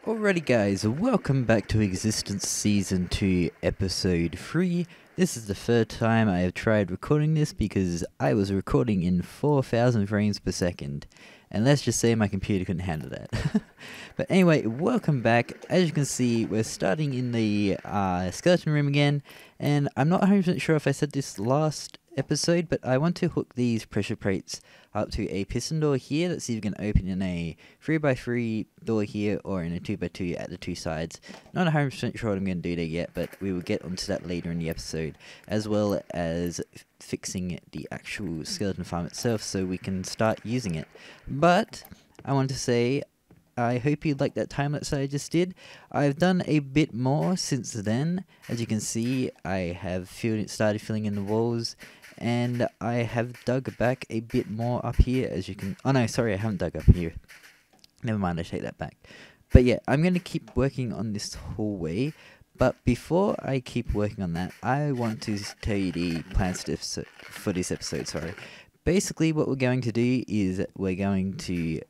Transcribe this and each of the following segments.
Alrighty guys, welcome back to Existence Season 2 Episode 3. This is the third time I have tried recording this because I was recording in 4,000 frames per second. And let's just say my computer couldn't handle that. But anyway, welcome back. As you can see, we're starting in the skeleton room again. And I'm not 100% sure if I said this last episode, but I want to hook these pressure plates up to a piston door here. Let's see if we can open in a 3x3 door here or in a 2x2 at the two sides. Not 100% sure what I'm going to do there yet, but we will get onto that later in the episode, as well as fixing the actual skeleton farm itself so we can start using it. But I want to say, I hope you liked that time lapse I just did. I've done a bit more since then. As you can see, I have started filling in the walls, and I have dug back a bit more up here, as you can... Oh no, sorry, I haven't dug up here. Never mind, I take that back. But yeah, I'm going to keep working on this hallway. But before I keep working on that, I want to tell you the plans for this episode, sorry. Basically, what we're going to do is we're going to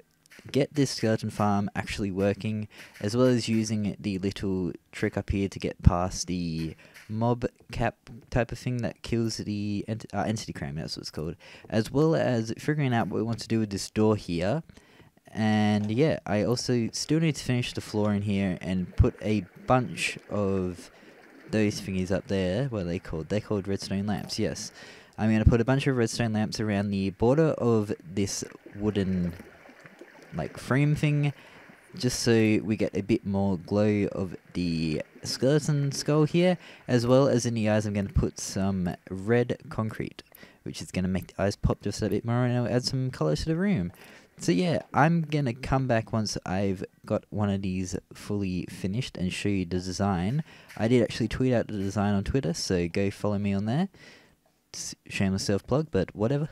get this skeleton farm actually working, as well as using the little trick up here to get past the mob cap type of thing that kills the entity crane, that's what it's called, as well as figuring out what we want to do with this door here. And yeah, I also still need to finish the floor in here and put a bunch of those thingies up there. What are they called? They're called redstone lamps, yes. I'm going to put a bunch of redstone lamps around the border of this wooden like frame thing, just so we get a bit more glow of the skeleton skull here, as well as in the eyes I'm going to put some red concrete, which is going to make the eyes pop just a bit more, and it'll add some colour to the room. So yeah, I'm going to come back once I've got one of these fully finished and show you the design. I did actually tweet out the design on Twitter, so go follow me on there. Shameless self-plug, but whatever.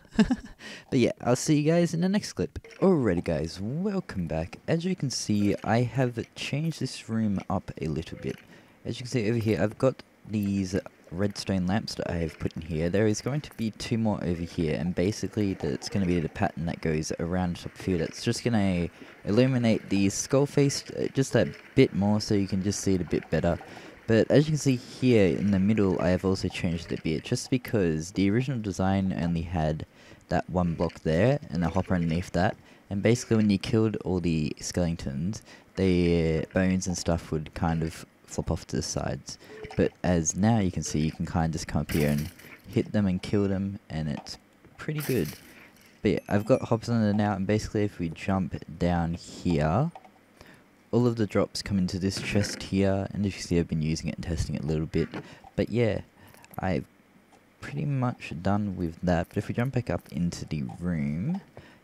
But yeah, I'll see you guys in the next clip. Alrighty guys, welcome back. As you can see, I have changed this room up a little bit. As you can see over here, I've got these redstone lamps that I have put in here. There is going to be two more over here, and basically that's going to be the pattern that goes around the top of here. That's just going to illuminate the skull face just a bit more so you can just see it a bit better. But as you can see here in the middle, I have also changed it a bit, just because the original design only had that one block there and a hopper underneath that, and basically when you killed all the skeletons, their bones and stuff would kind of flop off to the sides. But as now you can see, you can kind of just come up here and hit them and kill them, and it's pretty good. But yeah, I've got hoppers on it now, and basically if we jump down here, all of the drops come into this chest here, and as you can see I've been using it and testing it a little bit. But yeah, I've pretty much done with that. But if we jump back up into the room,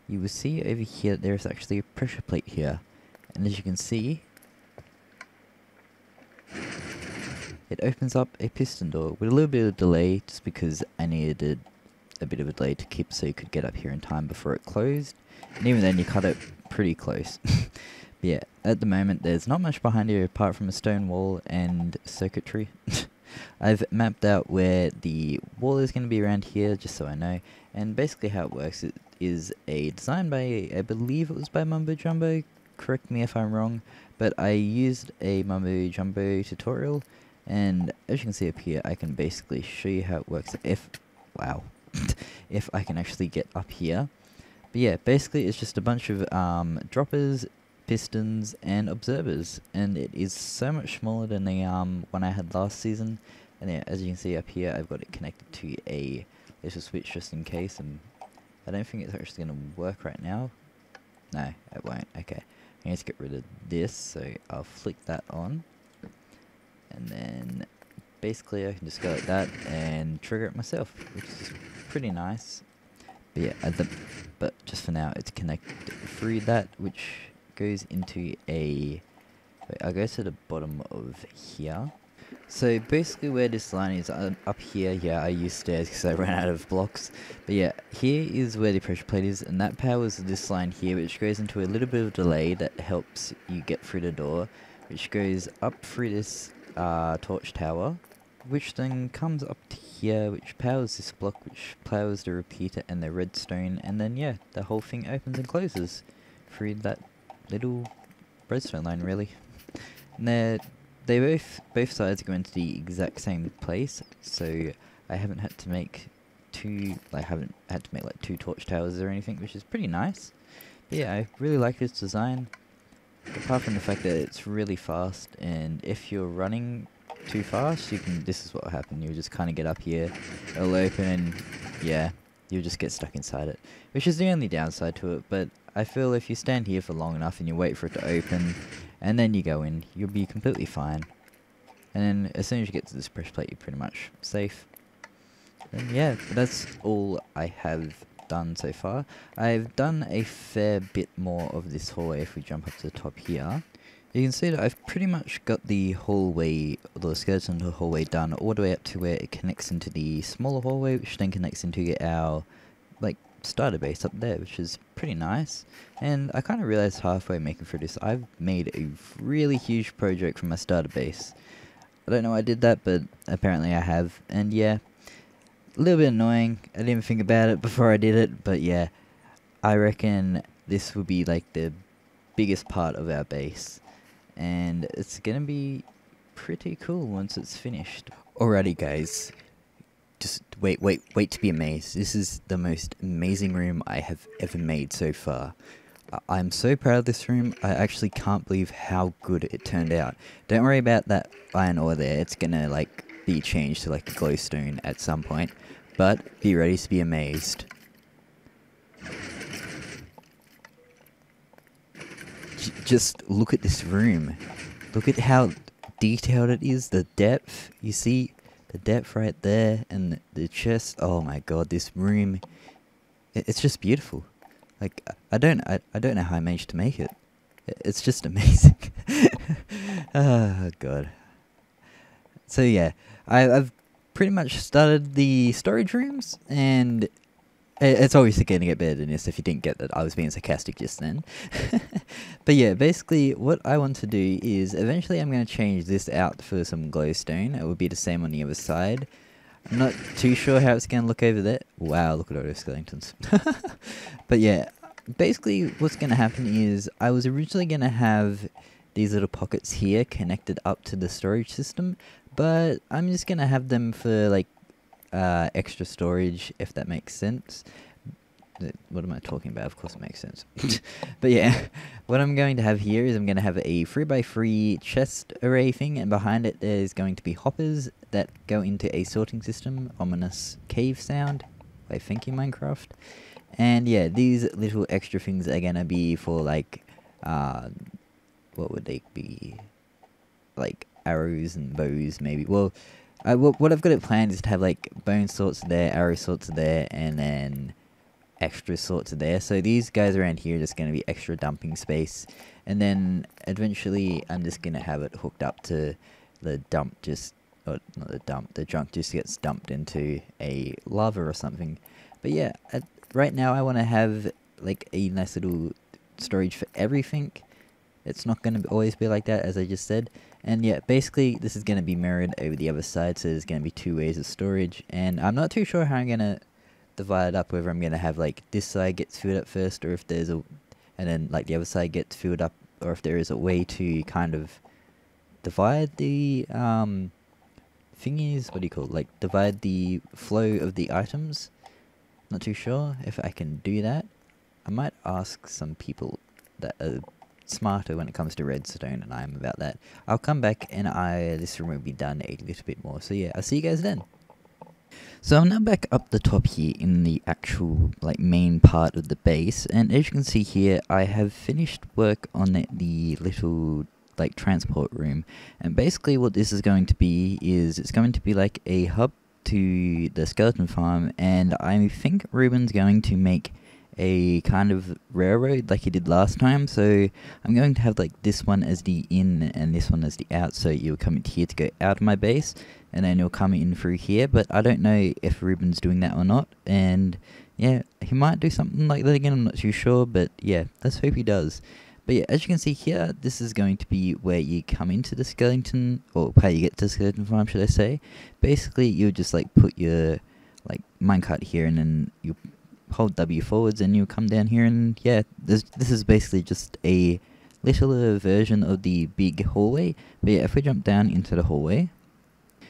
you will see over here that there is actually a pressure plate here. And as you can see, it opens up a piston door with a little bit of delay, just because I needed a bit of a delay to keep so you could get up here in time before it closed. And even then you cut it pretty close. Yeah, at the moment there's not much behind here apart from a stone wall and circuitry. I've mapped out where the wall is going to be around here, just so I know. And basically how it works, it is a design by, I believe it was by Mumbo Jumbo, correct me if I'm wrong, but I used a Mumbo Jumbo tutorial, and as you can see up here, I can basically show you how it works if I can actually get up here. But yeah, basically it's just a bunch of droppers, pistons and observers, and it is so much smaller than the one I had last season. And yeah, as you can see up here, I've got it connected to a little switch just in case, and I don't think it's actually going to work right now. No, it won't. Okay, I need to get rid of this, so I'll flick that on, and then basically I can just go like that and trigger it myself, which is pretty nice. But yeah, but just for now it's connected through that, which goes into a... Wait, I'll go to the bottom of here. So basically where this line is, up here, yeah, I use stairs because I ran out of blocks. But yeah, here is where the pressure plate is, and that powers this line here, which goes into a little bit of delay that helps you get through the door, which goes up through this torch tower, which then comes up to here, which powers this block, which powers the repeater and the redstone, and then yeah, the whole thing opens and closes through that little redstone line, really. And they both sides go into the exact same place, so I haven't had to make haven't had to make like two torch towers or anything, which is pretty nice. But yeah, I really like this design. Apart from the fact that it's really fast, and if you're running too fast, this is what will happen. You'll just kind of get up here, it'll open, and yeah, you'll just get stuck inside it, which is the only downside to it. But I feel if you stand here for long enough and you wait for it to open, and then you go in, you'll be completely fine. And then as soon as you get to this pressure plate, you're pretty much safe. And yeah, that's all I have done so far. I've done a fair bit more of this hallway. If we jump up to the top here, you can see that I've pretty much got the hallway, the skeleton of the hallway done all the way up to where it connects into the smaller hallway, which then connects into our starter base up there, which is pretty nice. And I kind of realized halfway making through this, I've made a really huge project from my starter base. I don't know why I did that, but apparently I have. And yeah, a little bit annoying. I didn't even think about it before I did it, but yeah, I reckon this will be like the biggest part of our base, and it's gonna be pretty cool once it's finished. Alrighty guys, just wait to be amazed. This is the most amazing room I have ever made so far. I'm so proud of this room. I actually can't believe how good it turned out. Don't worry about that iron ore there. It's gonna be changed to a glowstone at some point, but be ready to be amazed. Just look at this room. Look at how detailed it is. The depth, you see the depth right there, and the chest. Oh my god, this room, it's just beautiful. I don't know how I managed to make it. It's just amazing. Oh god. So yeah, I've pretty much started the storage rooms, and it's obviously going to get better than this. If you didn't get that, I was being sarcastic just then. But yeah, basically what I want to do is eventually I'm going to change this out for some glowstone. It will be the same on the other side. I'm not too sure how it's going to look over there. Wow, look at all those skeletons. But yeah, basically what's going to happen is I was originally going to have these little pockets here connected up to the storage system, but I'm just going to have them for extra storage, if that makes sense. What am I talking about? Of course it makes sense. But yeah, what I'm going to have here is I'm going to have a 3x3 chest array thing, and behind it there's going to be hoppers that go into a sorting system. Ominous cave sound. Why thank you, Minecraft. And yeah, these little extra things are going to be for what would they be? Arrows and bows maybe. Well, what I've got it planned is to have bone sorts there, arrow sorts there, and then extra sorts there. So these guys around here are just going to be extra dumping space, and then eventually I'm just going to have it hooked up to the dump, the junk just gets dumped into a lava or something. But yeah, right now I want to have a nice little storage for everything. It's not going to always be like that, as I just said. And yeah, basically this is going to be mirrored over the other side, so there's going to be two ways of storage. And I'm not too sure how I'm going to divide it up, whether I'm going to have this side gets filled up first, or if there's and then the other side gets filled up, or if there is a way to kind of divide the thingies, what do you call it, divide the flow of the items. Not too sure if I can do that. I might ask some people that are smarter when it comes to redstone than I am about that. I'll come back and this room will be done a little bit more. So yeah, I'll see you guys then. So I'm now back up the top here in the actual main part of the base, and as you can see here, I have finished work on the little transport room. And basically what this is going to be is it's going to be a hub to the skeleton farm, and I think Ruben's going to make a kind of railroad like he did last time. So I'm going to have this one as the in and this one as the out, so you'll come in here to go out of my base, and then you'll come in through here. But I don't know if Ruben's doing that or not, and yeah, he might do something like that again, I'm not too sure, but yeah, let's hope he does. But yeah, as you can see here, this is going to be where you come into the skeleton, or how you get to the skeleton farm, should I say. Basically, you'll just put your minecart here, and then you hold W forwards, and you'll come down here, and yeah, this is basically just a littler version of the big hallway. But yeah, if we jump down into the hallway,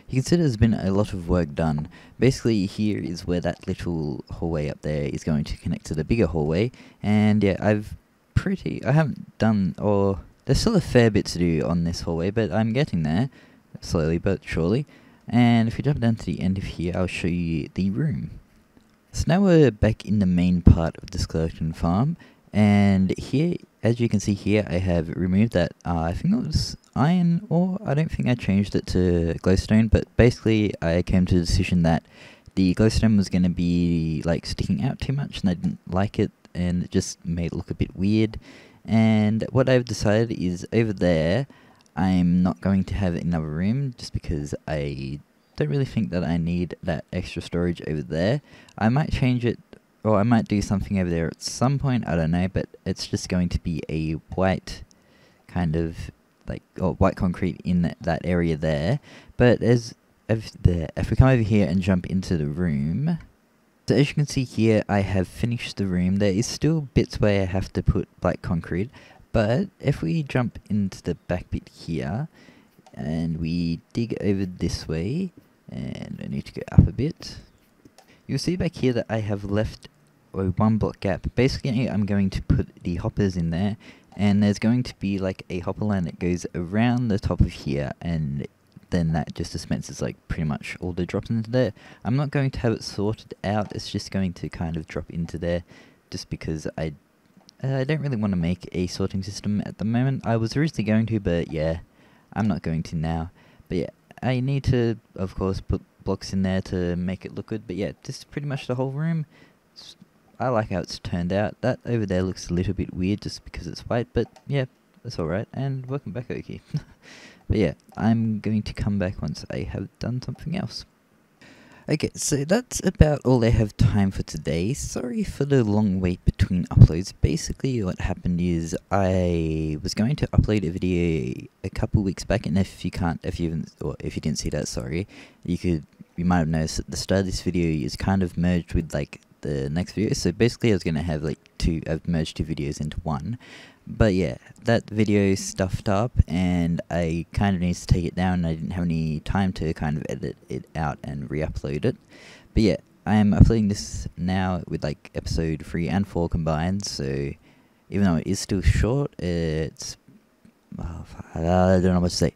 you can see there's been a lot of work done. Basically, here is where that little hallway up there is going to connect to the bigger hallway. And yeah, I haven't done, or there's still a fair bit to do on this hallway, but I'm getting there, slowly but surely. And if we jump down to the end of here, I'll show you the room. So now we're back in the main part of the skeleton farm. And here, as you can see here, I have removed that, I think it was iron ore. I don't think I changed it to glowstone, but basically I came to the decision that the glowstone was going to be like sticking out too much and I didn't like it, and it just made it look a bit weird. And what I've decided is over there, I'm not going to have another room just because I don't really think that I need that extra storage over there. I might change it, or I might do something over there at some point, I don't know, but it's just going to be a white kind of like, or white concrete in that area there. But if we come over here and jump into the room, so as you can see here, I have finished the room. There is still bits where I have to put black concrete, but if we jump into the back bit here, and we dig over this way, and I need to go up a bit, you'll see back here that I have left a 1 block gap. Basically, I'm going to put the hoppers in there, and there's going to be like a hopper line that goes around the top of here, and then that just dispenses like pretty much all the drops into there. I'm not going to have it sorted out, it's just going to kind of drop into there, just because I don't really want to make a sorting system at the moment. I was originally going to, but yeah, I'm not going to now. But yeah, I need to, of course, put blocks in there to make it look good. But yeah, this is pretty much the whole room. I like how it's turned out. That over there looks a little bit weird just because it's white, but yeah, that's alright. And welcome back, Okie. But yeah, I'm going to come back once I have done something else. Okay, so that's about all I have time for today. Sorry for the long wait between uploads. Basically, what happened is I was going to upload a video a couple weeks back, and if you didn't see that, sorry, you might have noticed that the start of this video is kind of merged with like the next video. So basically, I was gonna have like I've merged 2 videos into one. But yeah, that video stuffed up and I kind of needed to take it down. I didn't have any time to kind of edit it out and re-upload it. But yeah, I'm uploading this now with like episode 3 and 4 combined, so even though it is still short, it's... I don't know what to say.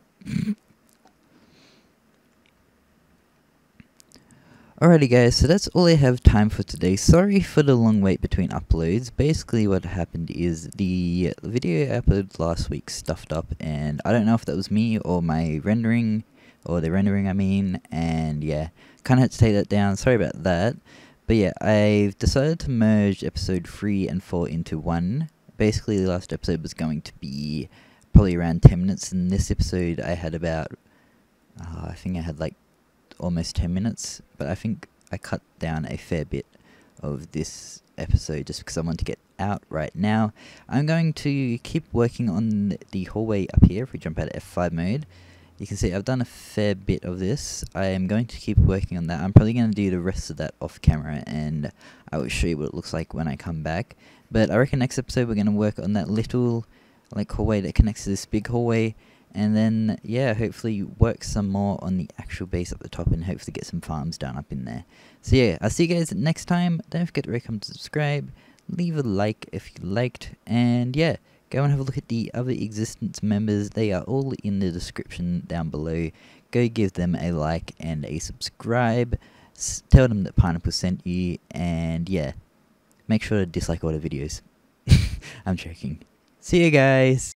Alrighty guys, so that's all I have time for today. Sorry for the long wait between uploads. Basically what happened is the video I uploaded last week stuffed up, and I don't know if that was me or my rendering, or the rendering I mean, and yeah, kinda had to take that down, sorry about that. But yeah, I've decided to merge episode 3 and 4 into one. Basically the last episode was going to be probably around 10 minutes, and this episode I had about, I think I had like almost 10 minutes, but I think I cut down a fair bit of this episode just because I want to get out right now. I'm going to keep working on the hallway up here. If we jump out of F5 mode, you can see I've done a fair bit of this. I am going to keep working on that. I'm probably going to do the rest of that off camera, and I will show you what it looks like when I come back. But I reckon next episode we're going to work on that little like hallway that connects to this big hallway. And then, yeah, hopefully work some more on the actual base up the top and hopefully get some farms done up in there. So yeah, I'll see you guys next time. Don't forget to rate, comment, subscribe. Leave a like if you liked. And yeah, go and have a look at the other Existence members. They are all in the description down below. Go give them a like and a subscribe. Tell them that Pineapple sent you. And yeah, make sure to dislike all the videos. I'm joking. See you guys.